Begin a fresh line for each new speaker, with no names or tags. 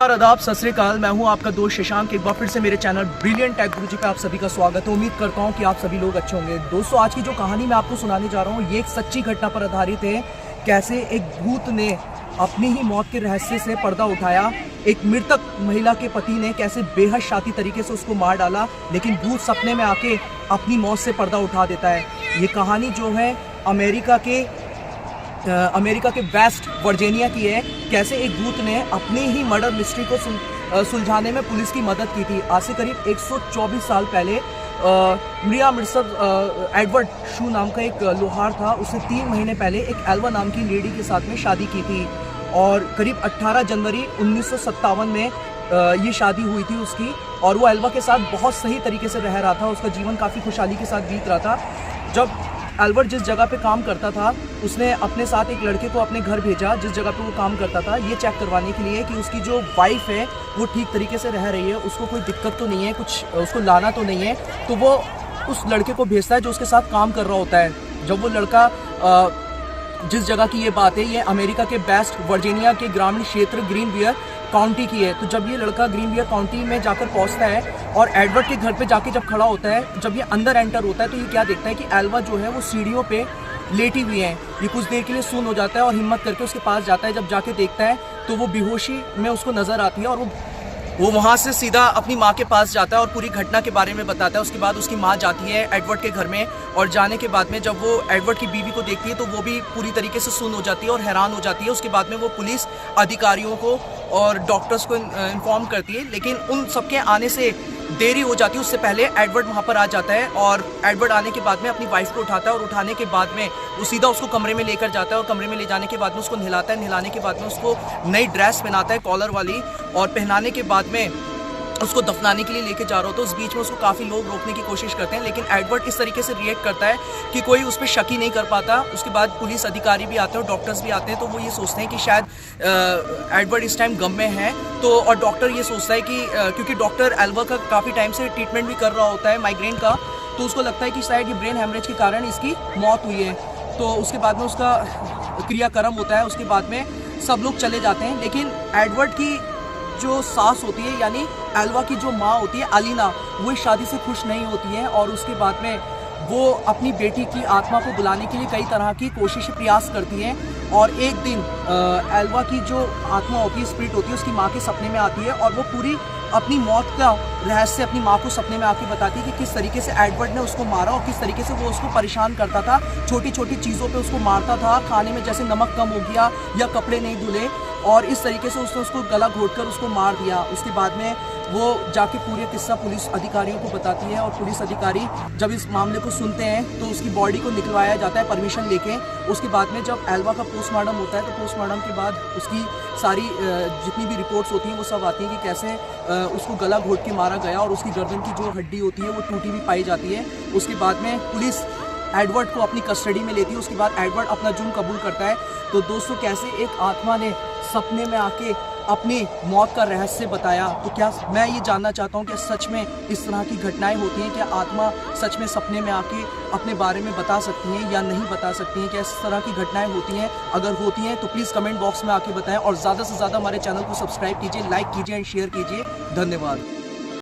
आदाब, सत श्री अकाल। मैं हूं आपका दोस्त शशांक। एक बार फिर से मेरे चैनल ब्रिलियंट टेक गुरुजी पे आप सभी का स्वागत है। उम्मीद करता हूं कि आप सभी लोग अच्छे होंगे। दोस्तों, आज की जो कहानी मैं आपको सुनाने जा रहा हूं ये एक सच्ची घटना पर आधारित है। कैसे एक भूत ने अपनी ही मौत के रहस्य से पर्दा उठाया। एक मृतक महिला के पति ने कैसे बेहद शाती तरीके से उसको मार डाला, लेकिन भूत सपने में आके अपनी मौत से पर्दा उठा देता है। ये कहानी जो है अमेरिका के वेस्ट वर्जीनिया की है। कैसे एक भूत ने अपनी ही मर्डर मिस्ट्री को सुलझाने में पुलिस की मदद की थी। आज से करीब 124 साल पहले मिया मिर्सर एडवर्ड शू नाम का एक लोहार था। उसने 3 महीने पहले एक एल्वा नाम की लेडी के साथ में शादी की थी और करीब 18 जनवरी 1957 में ये शादी हुई थी उसकी। और वो एल्वा के साथ बहुत सही तरीके से रह रहा था। उसका जीवन काफ़ी खुशहाली के साथ बीत रहा था। जब एल्बर्ट जिस जगह पे काम करता था, उसने अपने साथ एक लड़के को अपने घर भेजा जिस जगह पे वो काम करता था, ये चेक करवाने के लिए कि उसकी जो वाइफ है वो ठीक तरीके से रह रही है, उसको कोई दिक्कत तो नहीं है, कुछ उसको लाना तो नहीं है। तो वो उस लड़के को भेजता है जो उसके साथ काम कर रहा होता है। जब वो लड़का जिस जगह की ये बात है, ये अमेरिका के वेस्ट वर्जीनिया के ग्रामीण क्षेत्र ग्रीनवियर काउंटी की है। तो जब ये लड़का ग्रीनवियर काउंटी में जाकर पहुंचता है और एडवर्ड के घर पे जाके जब खड़ा होता है, जब ये अंदर एंटर होता है, तो ये क्या देखता है कि एल्वा जो है वो सीढ़ियों पे लेटी हुई है। ये कुछ देर के लिए सुन्न हो जाता है और हिम्मत करके उसके पास जाता है। जब जाके देखता है तो वो बेहोशी में उसको नजर आती है और वो वहाँ से सीधा अपनी माँ के पास जाता है और पूरी घटना के बारे में बताता है। उसके बाद उसकी माँ जाती है एडवर्ड के घर में और जाने के बाद में जब वो एडवर्ड की बीवी को देखती है तो वो भी पूरी तरीके से सुन्न हो जाती है और हैरान हो जाती है। उसके बाद में वो पुलिस अधिकारियों को और डॉक्टर्स को इन्फॉर्म करती है, लेकिन उन सबके आने से देरी हो जाती है। उससे पहले एडवर्ड वहाँ पर आ जाता है और एडवर्ड आने के बाद में अपनी वाइफ को उठाता है और उठाने के बाद में वो सीधा उसको कमरे में लेकर जाता है और कमरे में ले जाने के बाद में उसको नहलाता है। नहलाने के बाद में उसको नई ड्रेस पहनाता है कॉलर वाली, और पहनाने के बाद में उसको दफनाने के लिए लेके जा रहा हो। तो उस बीच में उसको काफ़ी लोग रोकने की कोशिश करते हैं, लेकिन एडवर्ड इस तरीके से रिएक्ट करता है कि कोई उस पर शक ही नहीं कर पाता। उसके बाद पुलिस अधिकारी भी आते हैं और डॉक्टर्स भी आते हैं। तो वो ये सोचते हैं कि शायद एडवर्ड इस टाइम गम में है। तो और डॉक्टर ये सोचता है कि क्योंकि डॉक्टर एल्वा का काफ़ी टाइम से ट्रीटमेंट भी कर रहा होता है माइग्रेन का, तो उसको लगता है कि शायद ये ब्रेन हेमरेज के कारण इसकी मौत हुई है। तो उसके बाद में उसका क्रियाक्रम होता है। उसके बाद में सब लोग चले जाते हैं, लेकिन एडवर्ड की जो सास होती है यानी एल्वा की जो माँ होती है अलीना, वो इस शादी से खुश नहीं होती है और उसके बाद में वो अपनी बेटी की आत्मा को बुलाने के लिए कई तरह की कोशिश प्रयास करती है। और एक दिन एल्वा की जो आत्मा होती है, स्पिरिट होती है, उसकी माँ के सपने में आती है और वो पूरी अपनी मौत का रहस्य अपनी माँ को सपने में आके बताती है कि किस तरीके से एडवर्ड ने उसको मारा और किस तरीके से वो उसको परेशान करता था। छोटी छोटी चीज़ों पे उसको मारता था, खाने में जैसे नमक कम हो गया या कपड़े नहीं धुले, और इस तरीके से उसने उसको गला घोंटकर उसको मार दिया। उसके बाद में वो जाके पूरे किस्सा पुलिस अधिकारियों को बताती है और पुलिस अधिकारी जब इस मामले को सुनते हैं तो उसकी बॉडी को निकलवाया जाता है परमिशन लेके। उसके बाद में जब एल्वा का पोस्टमार्टम होता है तो पोस्टमार्टम के बाद उसकी सारी जितनी भी रिपोर्ट्स होती हैं वो सब आती हैं कि कैसे उसको गला घोंट के मारा गया, और उसकी गर्दन की जो हड्डी होती है वो टूटी भी पाई जाती है। उसके बाद में पुलिस एडवर्ड को अपनी कस्टडी में लेती है। उसके बाद एडवर्ड अपना जुर्म कबूल करता है। तो दोस्तों, कैसे एक आत्मा ने सपने में आके अपनी मौत का रहस्य बताया। तो क्या मैं ये जानना चाहता हूँ कि सच में इस तरह की घटनाएं होती हैं? क्या आत्मा सच में सपने में आके अपने बारे में बता सकती हैं या नहीं बता सकती हैं? क्या इस तरह की घटनाएं होती हैं? अगर होती हैं तो प्लीज़ कमेंट बॉक्स में आके बताएं और ज़्यादा से ज़्यादा हमारे चैनल को सब्सक्राइब कीजिए, लाइक कीजिए एंड शेयर कीजिए। धन्यवाद।